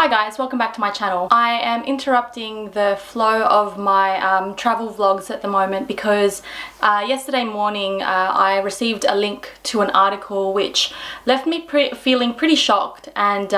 Hi guys, welcome back to my channel. I am interrupting the flow of my travel vlogs at the moment because yesterday morning I received a link to an article which left me feeling pretty shocked and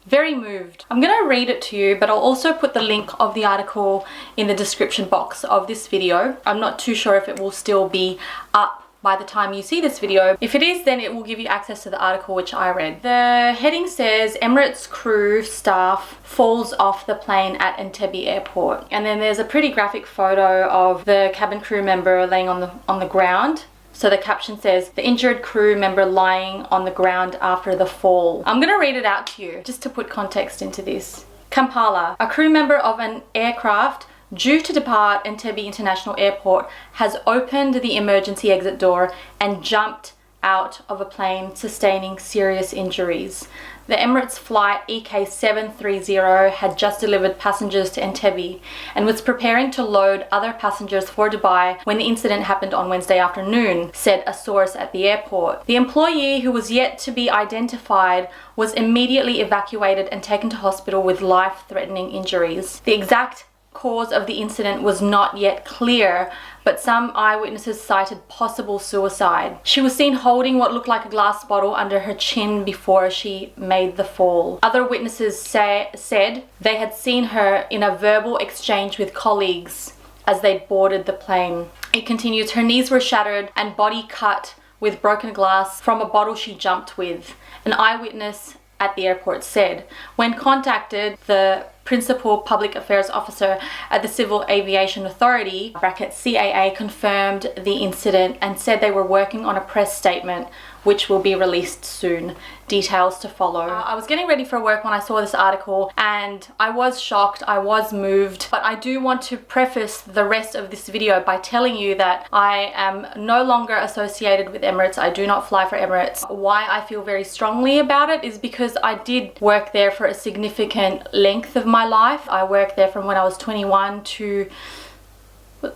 very moved. I'm gonna read it to you, but I'll also put the link of the article in the description box of this video. I'm not too sure if it will still be up by the time you see this video. If it is, then it will give you access to the article which I read. The heading says, Emirates crew staff falls off the plane at Entebbe airport. And then there's a pretty graphic photo of the cabin crew member laying on the ground. So the caption says, the injured crew member lying on the ground after the fall. I'm gonna read it out to you, just to put context into this. Kampala, a crew member of an aircraft due to depart Entebbe International Airport has opened the emergency exit door and jumped out of a plane, sustaining serious injuries. The Emirates flight EK730 had just delivered passengers to Entebbe and was preparing to load other passengers for Dubai when the incident happened on Wednesday afternoon, said a source at the airport. The employee, who was yet to be identified, was immediately evacuated and taken to hospital with life-threatening injuries. The exact cause of the incident was not yet clear, but some eyewitnesses cited possible suicide. She was seen holding what looked like a glass bottle under her chin before she made the fall. Other witnesses said they had seen her in a verbal exchange with colleagues as they boarded the plane. It continues, her knees were shattered and body cut with broken glass from a bottle she jumped with. An eyewitness at the airport said. When contacted, the Principal Public Affairs Officer at the Civil Aviation Authority (CAA) confirmed the incident and said they were working on a press statement which will be released soon. Details to follow. I was getting ready for work when I saw this article and I was shocked, I was moved, but I do want to preface the rest of this video by telling you that I am no longer associated with Emirates. I do not fly for Emirates. Why I feel very strongly about it is because I did work there for a significant length of my life. I worked there from when I was 21 to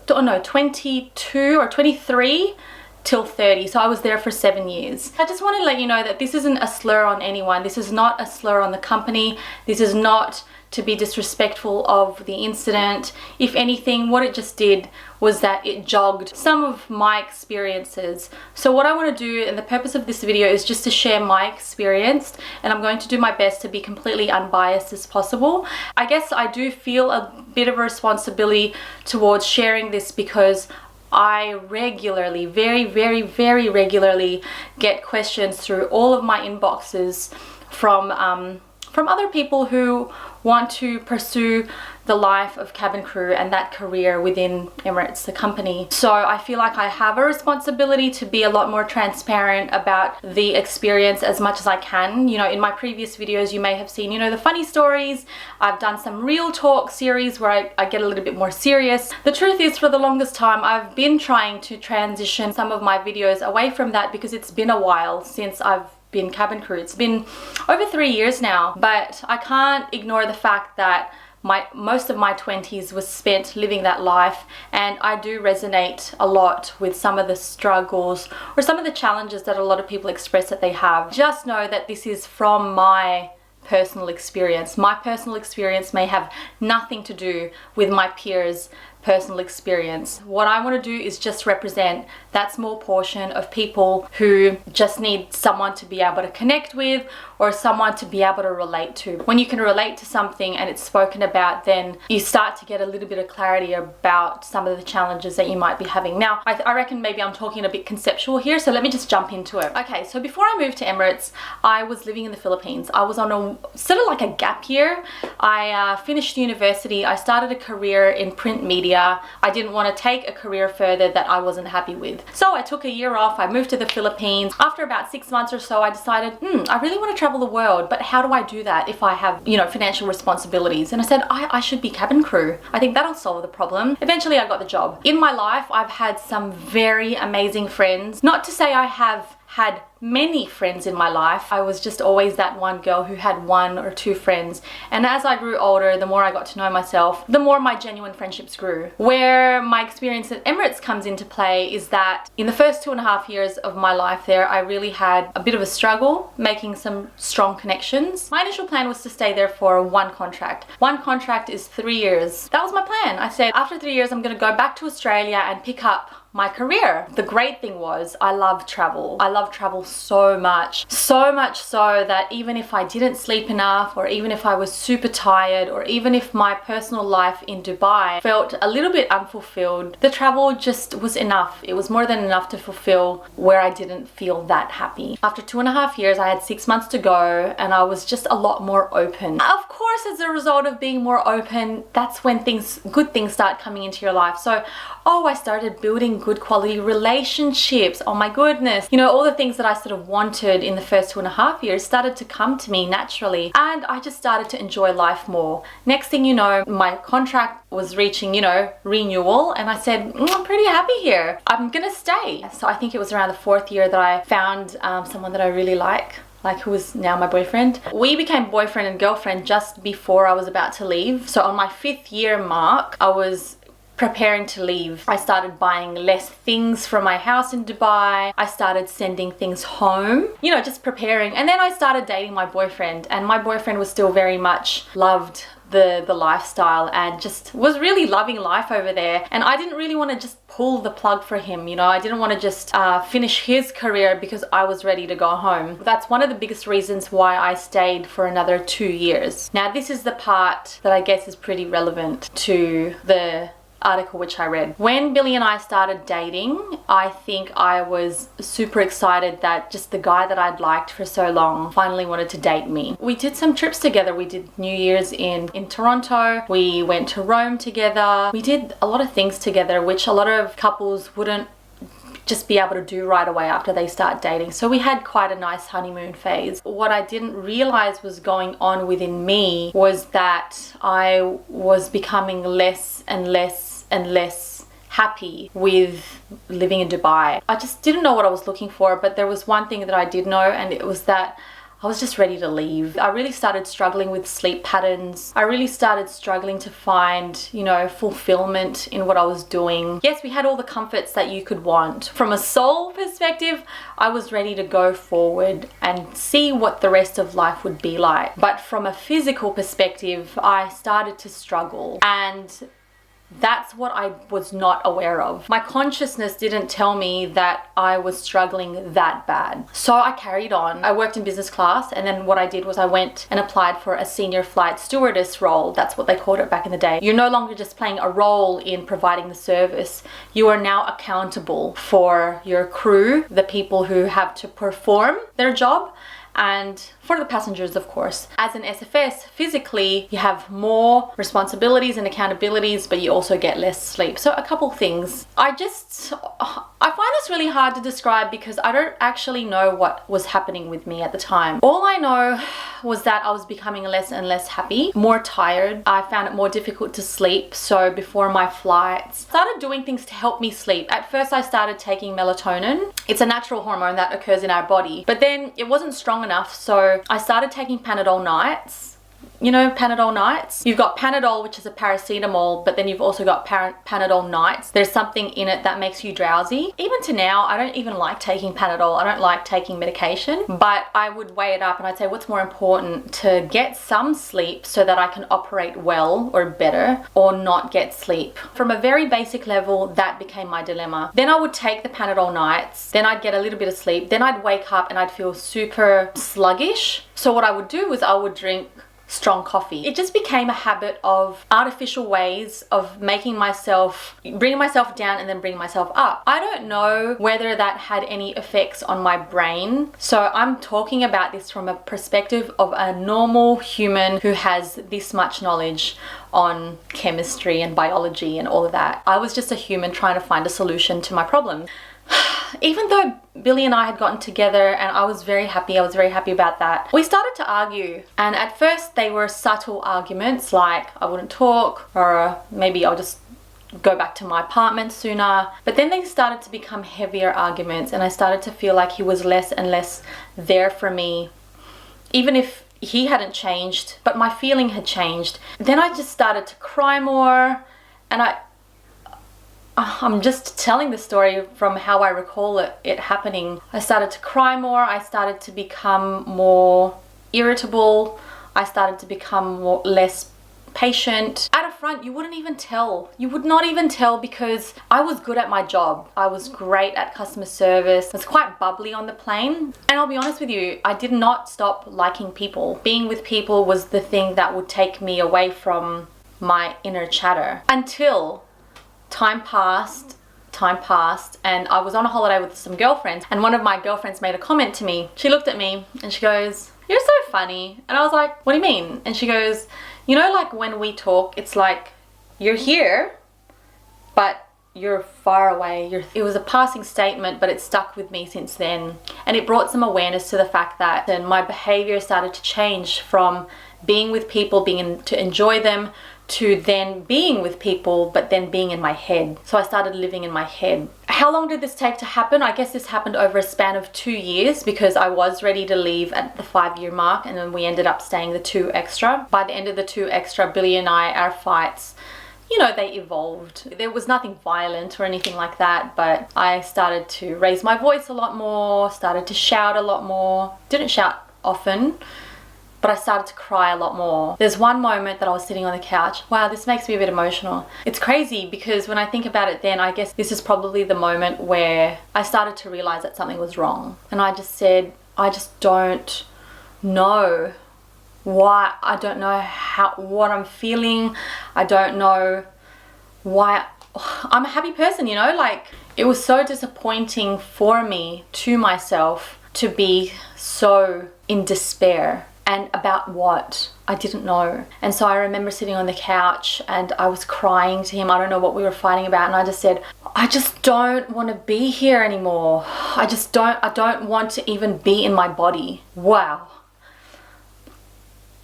22 or 23 till 30, so I was there for 7 years. I just want to let you know that this isn't a slur on anyone. This is not a slur on the company. This is not to be disrespectful of the incident. If anything, what it just did was that it jogged some of my experiences. So what I want to do, and the purpose of this video, is just to share my experience, and I'm going to do my best to be completely unbiased as possible. I guess I do feel a bit of a responsibility towards sharing this because I regularly, very regularly get questions through all of my inboxes from other people who want to pursue the life of cabin crew and that career within Emirates, the company. So I feel like I have a responsibility to be a lot more transparent about the experience as much as I can. You know, in my previous videos you may have seen, you know, the funny stories. I've done some real talk series where I get a little bit more serious. The truth is, for the longest time I've been trying to transition some of my videos away from that because it's been a while since I've been cabin crew. It's been over 3 years now, but I can't ignore the fact that most of my 20s was spent living that life, and I do resonate a lot with some of the struggles or some of the challenges that a lot of people express that they have. Just know that this is from my personal experience. My personal experience may have nothing to do with my peers' personal experience. What I want to do is just represent that small portion of people who just need someone to be able to connect with or someone to be able to relate to. When you can relate to something and it's spoken about, then you start to get a little bit of clarity about some of the challenges that you might be having. Now, I reckon maybe I'm talking a bit conceptual here, so let me just jump into it. Okay, so before I moved to Emirates, I was living in the Philippines. I was on a sort of like a gap year. I finished university. I started a career in print media. I didn't want to take a career further that I wasn't happy with. So I took a year off. I moved to the Philippines. After about 6 months or so, I decided, I really want to travel the world, but how do I do that if I have, you know, financial responsibilities? And I said, I should be cabin crew. I think that'll solve the problem. Eventually I got the job. In my life, I've had some very amazing friends. Not to say I have had many friends in my life. I was just always that one girl who had one or two friends. And as I grew older, the more I got to know myself, the more my genuine friendships grew. Where my experience at Emirates comes into play is that in the first 2.5 years of my life there, I really had a bit of a struggle making some strong connections. My initial plan was to stay there for one contract. One contract is 3 years. That was my plan. I said, after 3 years, I'm going to go back to Australia and pick up my career. The great thing was I love travel. I love travel so much so that even if I didn't sleep enough, or even if I was super tired, or even if my personal life in Dubai felt a little bit unfulfilled, the travel just was enough. It was more than enough to fulfill where I didn't feel that happy. After 2.5 years, I had 6 months to go and I was just a lot more open. Of course, as a result of being more open, that's when good things start coming into your life. So, I started building good quality relationships. Oh my goodness. You know, all the things that I sort of wanted in the first 2.5 years started to come to me naturally. And I just started to enjoy life more. Next thing you know, my contract was reaching, renewal. And I said, I'm pretty happy here. I'm gonna stay. So I think it was around the 4th year that I found someone that I really like who is now my boyfriend. We became boyfriend and girlfriend just before I was about to leave. So on my 5th year mark, I was preparing to leave. I started buying less things from my house in Dubai. I started sending things home, just preparing. And then I started dating my boyfriend, and my boyfriend was still very much loved the lifestyle and just was really loving life over there. And I didn't really want to just pull the plug for him, I didn't want to just finish his career because I was ready to go home. That's one of the biggest reasons why I stayed for another 2 years. Now this is the part that I guess is pretty relevant to the article which I read. When Billy and I started dating, I think I was super excited that just the guy that I'd liked for so long finally wanted to date me. We did some trips together. We did New Year's in Toronto. We went to Rome together. We did a lot of things together, which a lot of couples wouldn't just be able to do right away after they start dating. So we had quite a nice honeymoon phase. What I didn't realize was going on within me was that I was becoming less and less happy with living in Dubai. I just didn't know what I was looking for, but there was one thing that I did know, and it was that I was just ready to leave. I really started struggling with sleep patterns. I really started struggling to find, fulfillment in what I was doing. Yes, we had all the comforts that you could want. From a soul perspective, I was ready to go forward and see what the rest of life would be like. But from a physical perspective, I started to struggle, and that's what I was not aware of. My consciousness didn't tell me that I was struggling that bad. So I carried on. I worked in business class, and then what I did was I went and applied for a senior flight stewardess role. That's what they called it back in the day. You're no longer just playing a role in providing the service. You are now accountable for your crew, the people who have to perform their job, and for the passengers, of course. As an SFS, physically, you have more responsibilities and accountabilities, but you also get less sleep. So a couple things. I find this really hard to describe because I don't actually know what was happening with me at the time. All I know was that I was becoming less and less happy, more tired. I found it more difficult to sleep. So before my flights, I started doing things to help me sleep. At first, I started taking melatonin. It's a natural hormone that occurs in our body, but then it wasn't strong enough. So I started taking Panadol nights. Panadol nights? You've got Panadol, which is a paracetamol, but then you've also got Panadol nights. There's something in it that makes you drowsy. Even to now, I don't even like taking Panadol. I don't like taking medication, but I would weigh it up and I'd say, what's more important, to get some sleep so that I can operate well or better, or not get sleep? From a very basic level, that became my dilemma. Then I would take the Panadol nights, then I'd get a little bit of sleep, then I'd wake up and I'd feel super sluggish. So what I would do was I would drink strong coffee. It just became a habit of artificial ways of bringing myself down and then bringing myself up. I don't know whether that had any effects on my brain. So I'm talking about this from a perspective of a normal human who has this much knowledge on chemistry and biology and all of that. I was just a human trying to find a solution to my problem. Even though Billy and I had gotten together and I was very happy about that, we started to argue. And at first they were subtle arguments, like I wouldn't talk, or maybe I'll just go back to my apartment sooner. But then they started to become heavier arguments, and I started to feel like he was less and less there for me, even if he hadn't changed, but my feeling had changed. Then I just started to cry more, and I'm just telling the story from how I recall it happening. I started to cry more, I started to become more irritable, I started to become less patient. At a front, you wouldn't even tell. You would not even tell, because I was good at my job. I was great at customer service. I was quite bubbly on the plane. And I'll be honest with you, I did not stop liking people. Being with people was the thing that would take me away from my inner chatter. Until time passed, and I was on a holiday with some girlfriends, and one of my girlfriends made a comment to me. She looked at me and she goes, "You're so funny." And I was like, "What do you mean?" And she goes, "You know, like when we talk, it's like you're here, but you're far away." It was a passing statement, but it stuck with me since then. And it brought some awareness to the fact that then my behavior started to change from being with people, to enjoy them, to then being with people, but then being in my head. So I started living in my head. How long did this take to happen? I guess this happened over a span of 2 years, because I was ready to leave at the 5-year mark, and then we ended up staying the 2 extra. By the end of the 2 extra, Billy and I, our fights, you know, they evolved. There was nothing violent or anything like that, but I started to raise my voice a lot more, started to shout a lot more. Didn't shout often, but I started to cry a lot more. There's one moment that I was sitting on the couch. Wow, this makes me a bit emotional. It's crazy, because when I think about it then, I guess this is probably the moment where I started to realize that something was wrong. And I just said, I just don't know why. I don't know what I'm feeling. I don't know why. I'm a happy person, you know, like it was so disappointing for me, to myself, to be so in despair. And about what? I didn't know. And so I remember sitting on the couch and I was crying to him. I don't know what we were fighting about. And I just said, I just don't want to be here anymore. I don't want to even be in my body. Wow.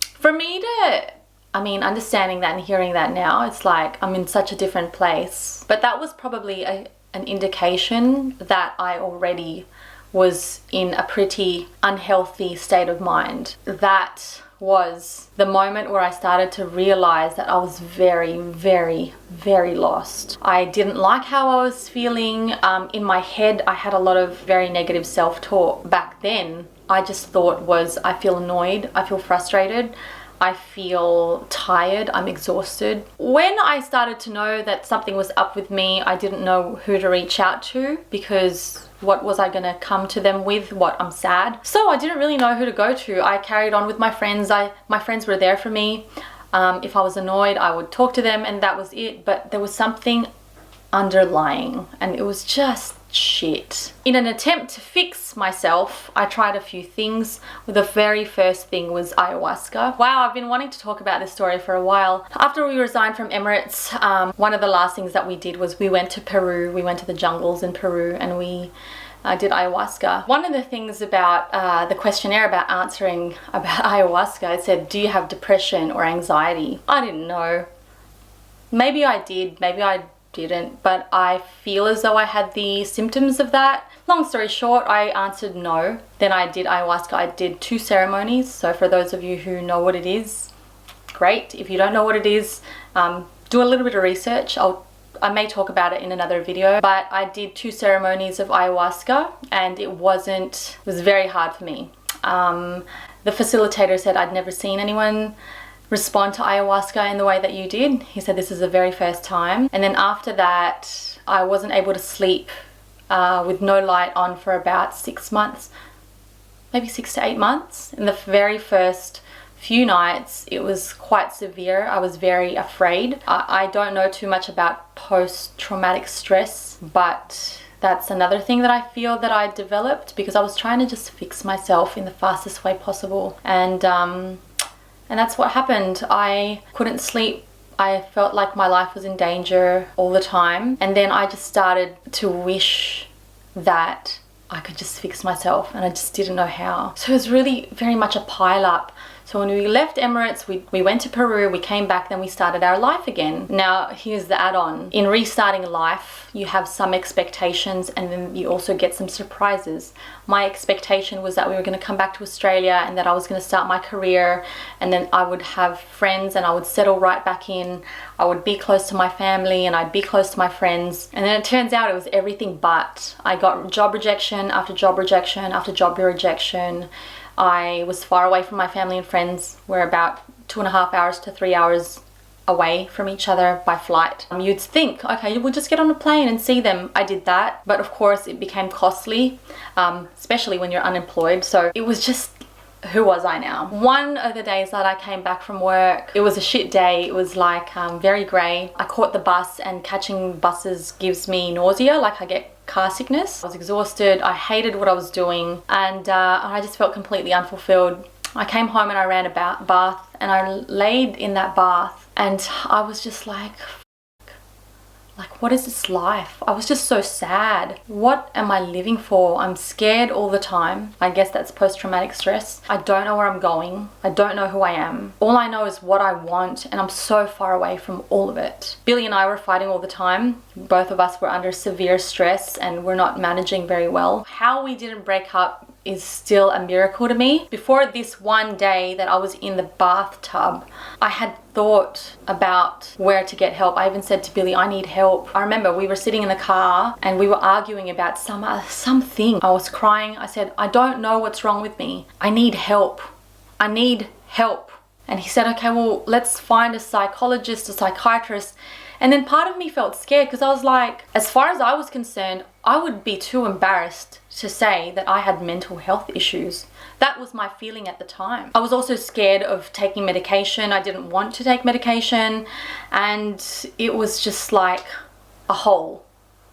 For me to, understanding that and hearing that now, it's like I'm in such a different place. But that was probably an indication that I already was in a pretty unhealthy state of mind. That was the moment where I started to realize that I was very, very, very lost. I didn't like how I was feeling. In my head, I had a lot of very negative self-talk. Back then, I just thought I feel annoyed, I feel frustrated, I feel tired, I'm exhausted. When I started to know that something was up with me, I didn't know who to reach out to, because what was I gonna come to them with? What, I'm sad? So I didn't really know who to go to. I carried on with my friends. My friends were there for me. If I was annoyed, I would talk to them, and that was it. But there was something underlying, and it was just shit. In an attempt to fix myself, I tried a few things. The very first thing was ayahuasca. Wow, I've been wanting to talk about this story for a while. After we resigned from Emirates, one of the last things that we did was we went to Peru. We went to the jungles in Peru, and we did ayahuasca. One of the things about the questionnaire about answering about ayahuasca, it said, do you have depression or anxiety? I didn't know. Maybe I did, maybe I didn't, but I feel as though I had the symptoms of that. Long story short, I answered no. Then I did ayahuasca. I did 2 ceremonies. So for those of you who know what it is, great. If you don't know what it is, do a little bit of research. I may talk about it in another video, but I did 2 ceremonies of ayahuasca, and it was very hard for me. The facilitator said I'd never seen anyone respond to ayahuasca in the way that you did. He said this is the very first time. And then after that, I wasn't able to sleep with no light on for about 6 months, maybe 6 to 8 months. In the very first few nights, it was quite severe. I was very afraid. I don't know too much about post-traumatic stress, but that's another thing that I feel that I developed, because I was trying to just fix myself in the fastest way possible. And that's what happened. I couldn't sleep. I felt like my life was in danger all the time. And then I just started to wish that I could just fix myself, and I just didn't know how. So it was really very much a pile up. So when we left Emirates, we went to Peru, we came back, then we started our life again. Now, here's the add-on. In restarting life, you have some expectations and then you also get some surprises. My expectation was that we were going to come back to Australia and that I was going to start my career, and then I would have friends and I would settle right back in. I would be close to my family and I'd be close to my friends. And then it turns out it was everything but. I got job rejection after job rejection after job rejection. I was far away from my family and friends. We're about 2.5 hours to 3 hours away from each other by flight. You'd think, okay, we'll just get on a plane and see them. I did that, but of course it became costly, especially when you're unemployed. So it was just, who was I now? One of the days that I came back from work, it was a shit day. It was like very grey. I caught the bus, and catching buses gives me nausea, like I get car sickness. I was exhausted, I hated what I was doing, and I just felt completely unfulfilled. I came home and I ran a bath, and I laid in that bath, and I was just like, what is this life? I was just so sad. What am I living for? I'm scared all the time. I guess that's post-traumatic stress. I don't know where I'm going. I don't know who I am. All I know is what I want, and I'm so far away from all of it. Billy and I were fighting all the time. Both of us were under severe stress and we're not managing very well. How we didn't break up is still a miracle to me. Before this one day that I was in the bathtub, I had thought about where to get help. I even said to Billy, I need help. I remember we were sitting in the car and we were arguing about something. I was crying. I said, I don't know what's wrong with me. I need help. I need help. And he said, okay, well, let's find a psychologist, a psychiatrist. And then part of me felt scared because I was like, as far as I was concerned, I would be too embarrassed to say that I had mental health issues. That was my feeling at the time. I was also scared of taking medication. I didn't want to take medication, and it was just like a hole.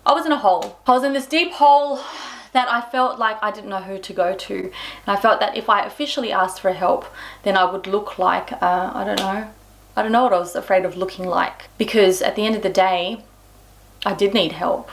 I was in a hole. I was in this deep hole that I felt like I didn't know who to go to. And I felt that if I officially asked for help, then I would look like, I don't know what I was afraid of looking like. Because at the end of the day, I did need help.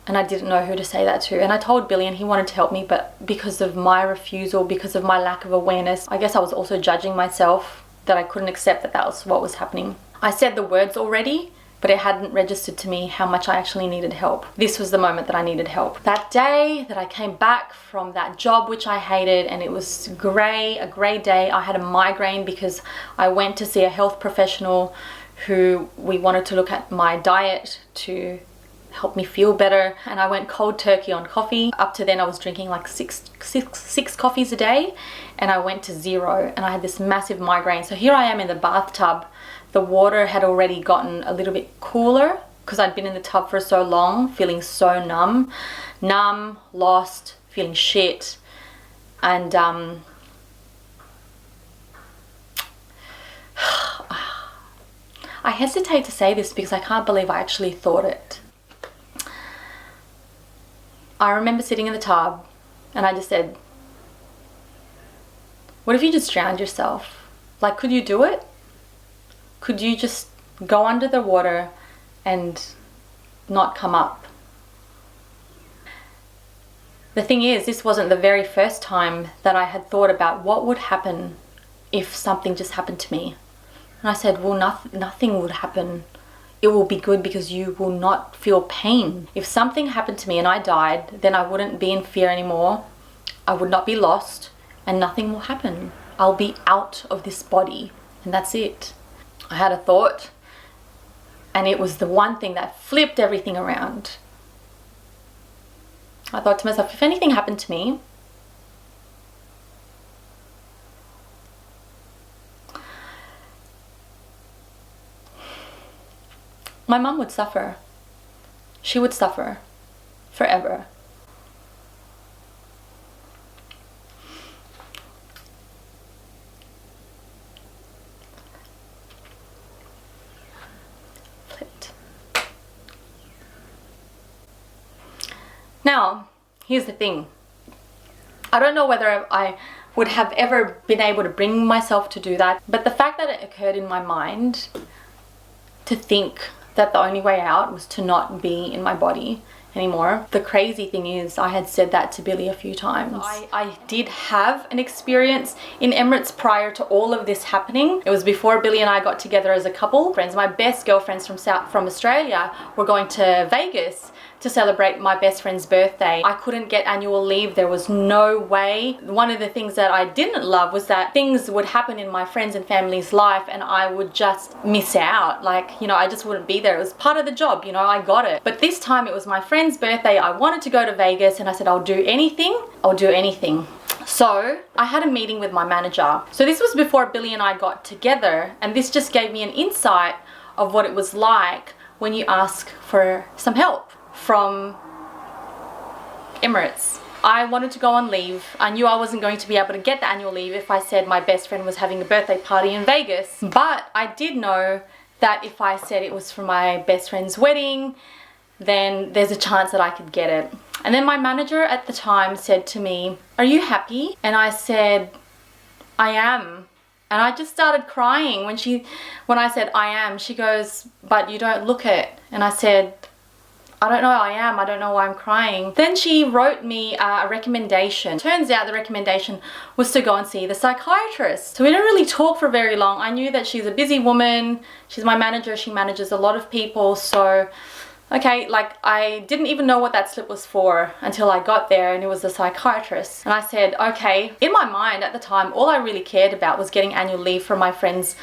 And I didn't know who to say that to. And I told Billy and he wanted to help me, but because of my refusal, because of my lack of awareness, I guess I was also judging myself that I couldn't accept that that was what was happening. I said the words already, but it hadn't registered to me how much I actually needed help. This was the moment that I needed help. That day that I came back from that job which I hated, and it was a grey day, I had a migraine because I went to see a health professional who we wanted to look at my diet to help me feel better, and I went cold turkey on coffee. Up to then I was drinking like six coffees a day, and I went to 0, and I had this massive migraine. So here I am in the bathtub. The water had already gotten a little bit cooler because I'd been in the tub for so long, feeling so numb, lost, feeling shit. And I hesitate to say this because I can't believe I actually thought it. I remember sitting in the tub and I just said, what if you just drowned yourself? Like, could you do it? Could you just go under the water and not come up? The thing is, this wasn't the very first time that I had thought about what would happen if something just happened to me. And I said, well, nothing would happen. It will be good because you will not feel pain. If something happened to me and I died, then I wouldn't be in fear anymore. I would not be lost and nothing will happen. I'll be out of this body and that's it. I had a thought, and it was the one thing that flipped everything around. I thought to myself, if anything happened to me, my mum would suffer. She would suffer forever. Now, here's the thing. I don't know whether I would have ever been able to bring myself to do that, but the fact that it occurred in my mind to think that the only way out was to not be in my body anymore. The crazy thing is I had said that to Billy a few times. I did have an experience in Emirates prior to all of this happening. It was before Billy and I got together as a couple. Friends, my best girlfriends from Australia were going to Vegas to celebrate my best friend's birthday. I couldn't get annual leave. There was no way. One of the things that I didn't love was that things would happen in my friends and family's life and I would just miss out. Like, you know, I just wouldn't be there. It was part of the job, you know, I got it. But this time it was my friend's birthday. I wanted to go to Vegas and I said, I'll do anything. I'll do anything. So I had a meeting with my manager. So this was before Billy and I got together, and this just gave me an insight of what it was like when you ask for some help from Emirates. I wanted to go on leave. I knew I wasn't going to be able to get the annual leave if I said my best friend was having a birthday party in Vegas. But I did know that if I said it was for my best friend's wedding, then there's a chance that I could get it. And then my manager at the time said to me, "Are you happy?" And I said, "I am." And I just started crying when I said I am. She goes, "But you don't look it." And I said, "I don't know, I am. I don't know why I'm crying." Then she wrote me a recommendation. Turns out the recommendation was to go and see the psychiatrist. So we didn't really talk for very long. I knew that she's a busy woman. She's my manager. She manages a lot of people. So, okay, like I didn't even know what that slip was for until I got there and it was the psychiatrist. And I said, okay. In my mind at the time, all I really cared about was getting annual leave for my friend's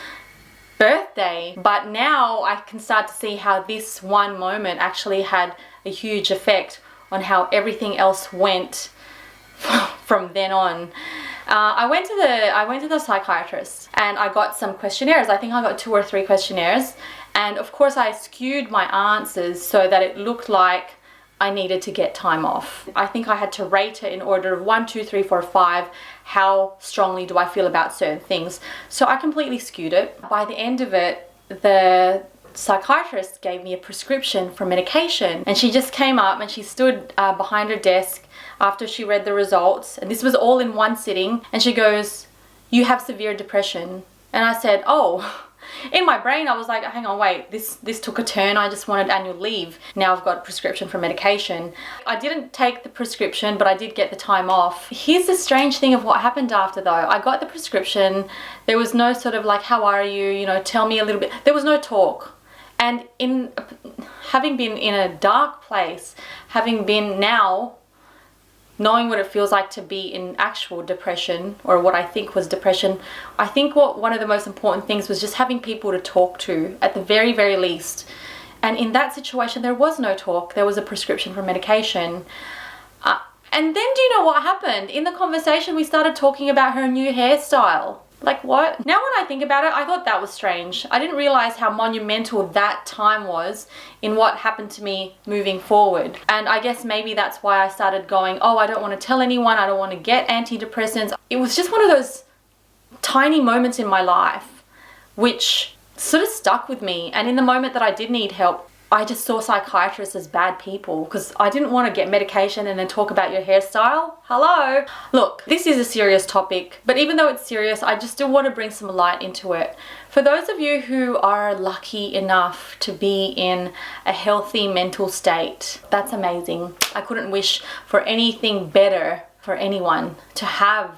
birthday. But now I can start to see how this one moment actually had a huge effect on how everything else went from then on. I went to the psychiatrist and I got some questionnaires. I think I got 2 or 3 questionnaires. And of course I skewed my answers so that it looked like I needed to get time off. I think I had to rate it in order of 1, 2, 3, 4, 5. How strongly do I feel about certain things? So I completely skewed it. By the end of it, the psychiatrist gave me a prescription for medication. And she just came up and she stood behind her desk after she read the results. And this was all in one sitting. And she goes, "You have severe depression." And I said, "Oh." In my brain, I was like, hang on, wait, this took a turn. I just wanted annual leave. Now I've got a prescription for medication. I didn't take the prescription, but I did get the time off. Here's the strange thing of what happened after though. I got the prescription. There was no sort of like, how are you? You know, tell me a little bit. There was no talk. And in having been in a dark place, having been now knowing what it feels like to be in actual depression, or what I think was depression, I think one of the most important things was just having people to talk to at the very, very least. And in that situation, there was no talk. There was a prescription for medication. And then do you know what happened? In the conversation, we started talking about her new hairstyle. Like what? Now when I think about it, I thought that was strange. I didn't realize how monumental that time was in what happened to me moving forward. And I guess maybe that's why I started going, oh, I don't want to tell anyone. I don't want to get antidepressants. It was just one of those tiny moments in my life which sort of stuck with me. And in the moment that I did need help, I just saw psychiatrists as bad people because I didn't want to get medication and then talk about your hairstyle. Hello. Look, this is a serious topic, but even though it's serious, I just still want to bring some light into it. For those of you who are lucky enough to be in a healthy mental state, that's amazing. I couldn't wish for anything better for anyone to have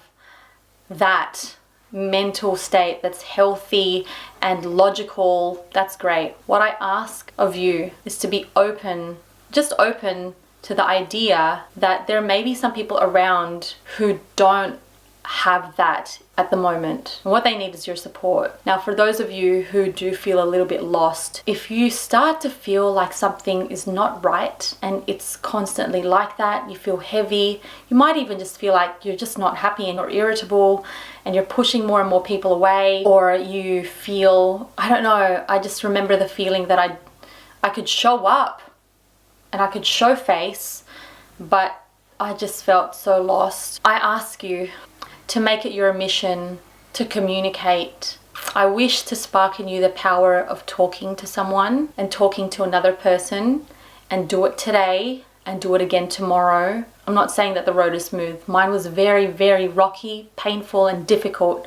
that mental state that's healthy and logical. That's great. What I ask of you is to be open, just open to the idea that there may be some people around who don't have that at the moment. And what they need is your support. Now, for those of you who do feel a little bit lost, if you start to feel like something is not right and it's constantly like that, you feel heavy, you might even just feel like you're just not happy and or irritable and you're pushing more and more people away, or you feel, I don't know, I just remember the feeling that I could show up and I could show face, but I just felt so lost. I ask you to make it your mission to communicate. I wish to spark in you the power of talking to someone and talking to another person, and do it today and do it again tomorrow. I'm not saying that the road is smooth. Mine was very, very rocky, painful and difficult,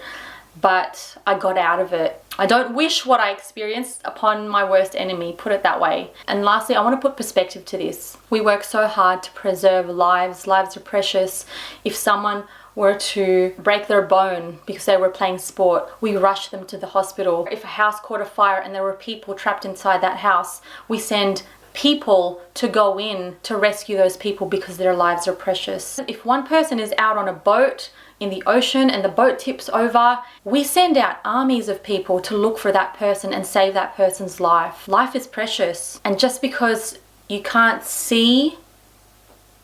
but I got out of it. I don't wish what I experienced upon my worst enemy, put it that way. And lastly, I want to put perspective to this. We work so hard to preserve lives. Lives are precious. If someone were to break their bone because they were playing sport, we rush them to the hospital. If a house caught a fire and there were people trapped inside that house, we send people to go in to rescue those people because their lives are precious. If one person is out on a boat in the ocean and the boat tips over, we send out armies of people to look for that person and save that person's life. Life is precious. And just because you can't see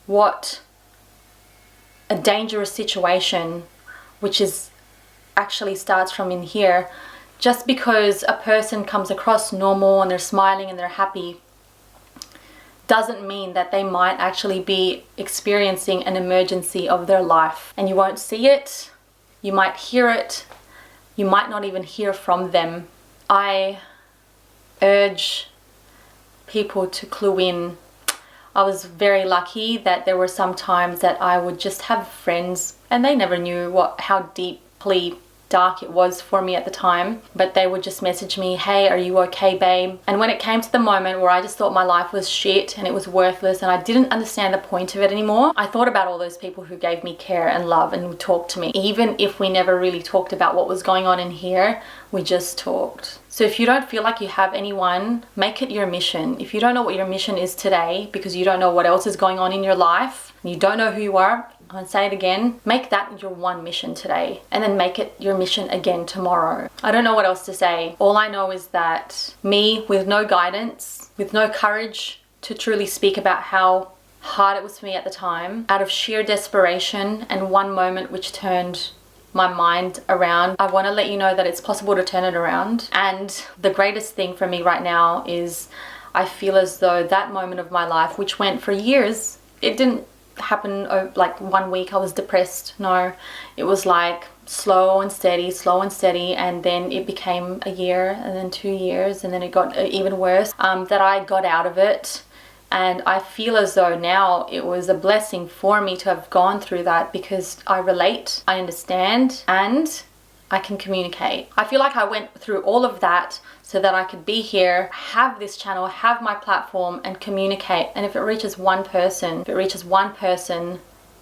what a dangerous situation, which is actually starts from in here, just because a person comes across normal and they're smiling and they're happy, doesn't mean that they might actually be experiencing an emergency of their life. And you won't see it, you might hear it, you might not even hear from them. I urge people to clue in. I was very lucky that there were some times that I would just have friends and they never knew how deeply dark it was for me at the time, but they would just message me, hey, are you okay, babe? And when it came to the moment where I just thought my life was shit and it was worthless and I didn't understand the point of it anymore, I thought about all those people who gave me care and love and would talk to me. Even if we never really talked about what was going on in here, we just talked. So if you don't feel like you have anyone, make it your mission. If you don't know what your mission is today because you don't know what else is going on in your life, and you don't know who you are, I'm gonna say it again, make that your one mission today and then make it your mission again tomorrow. I don't know what else to say. All I know is that me, with no guidance, with no courage to truly speak about how hard it was for me at the time, out of sheer desperation and one moment which turned my mind around, I want to let you know that it's possible to turn it around. And the greatest thing for me right now is I feel as though that moment of my life, which went for years, it didn't happen like 1 week I was depressed. No, it was like slow and steady, and then it became a year and then 2 years and then it got even worse, that I got out of it. And I feel as though now it was a blessing for me to have gone through that because I relate, I understand, and I can communicate. I feel like I went through all of that so that I could be here, have this channel, have my platform and communicate. And if it reaches one person,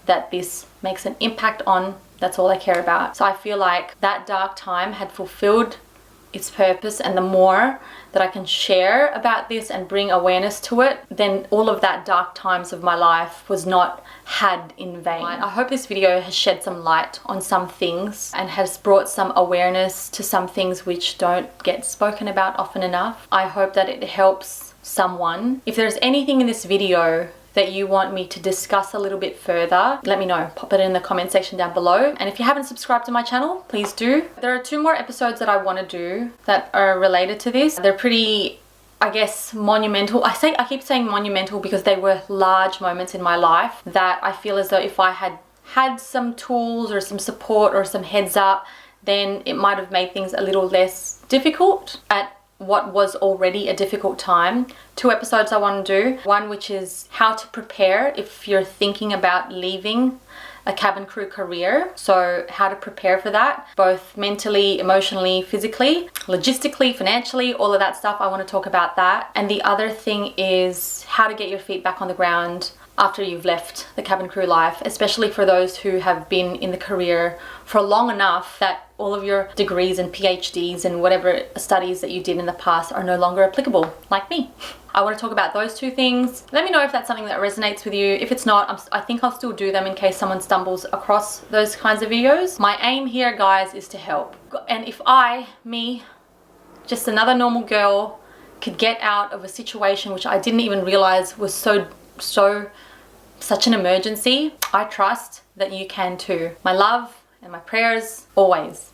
that this makes an impact on, that's all I care about. So I feel like that dark time had fulfilled its purpose, and the more that I can share about this and bring awareness to it, then all of that dark times of my life was not had in vain. I hope this video has shed some light on some things and has brought some awareness to some things which don't get spoken about often enough. I hope that it helps someone. If there's anything in this video that you want me to discuss a little bit further, let me know. Pop it in the comment section down below. And if you haven't subscribed to my channel, please do. There are 2 more episodes that I want to do that are related to this. They're pretty, I guess, monumental. I keep saying monumental because they were large moments in my life that I feel as though if I had had some tools or some support or some heads up, then it might have made things a little less difficult at what was already a difficult time. 2 episodes I want to do. One which is how to prepare if you're thinking about leaving a cabin crew career. So how to prepare for that, both mentally, emotionally, physically, logistically, financially, all of that stuff. I want to talk about that. And the other thing is how to get your feet back on the ground after you've left the cabin crew life, especially for those who have been in the career for long enough that all of your degrees and PhDs and whatever studies that you did in the past are no longer applicable, like me. I want to talk about those 2 things. Let me know if that's something that resonates with you. If it's not, I think I'll still do them in case someone stumbles across those kinds of videos. My aim here, guys, is to help. And if me, just another normal girl, could get out of a situation which I didn't even realize was such an emergency, I trust that you can too. My love and my prayers always.